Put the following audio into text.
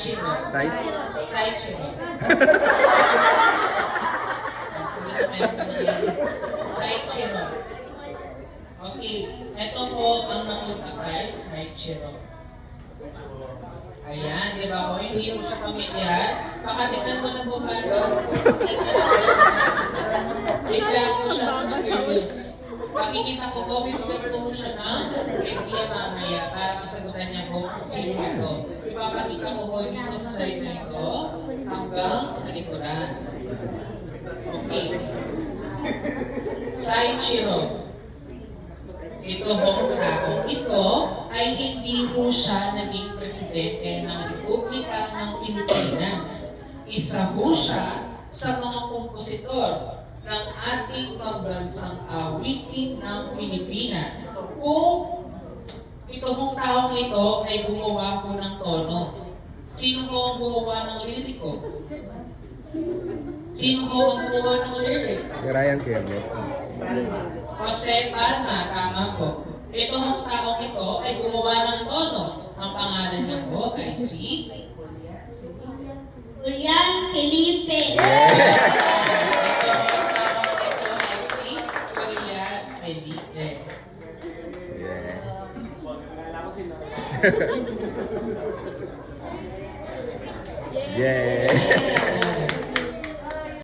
Saichiro. Side? Saichiro. Saichiro. Okay, ito po ang nakutakay, Saichiro. Ayan, di ba ko? Hindi mo siya pamilyar. Baka tignan mo na po ba ito? Bigla ko siya na-curious. Makikita ko po, bibigyan ko siya ng idea mamaya para masagutan niya po kung sino ito. Ipapakita ko po dito sa side na ito hanggang sa likuran. Okay. Saichiro. Ito hong taong ito ay hindi po siya naging presidente ng Republika ng Pilipinas. Isa po siya sa mga kompositor ng ating pambansang awitin ng Pilipinas. Kung ito hong taong ito ay gumawa po ng tono, sino po ang gumawa ng liriko? Sino po ang gumawa ng lyrics? Ryan Kevin. Jose Palma, tama po. Ito ang taong ito ay gumawa ng tono. Ang pangalan niya po ay si Julian Felipe. Ito ang taong ito ay si Julian Felipe. Yeah. Yeah.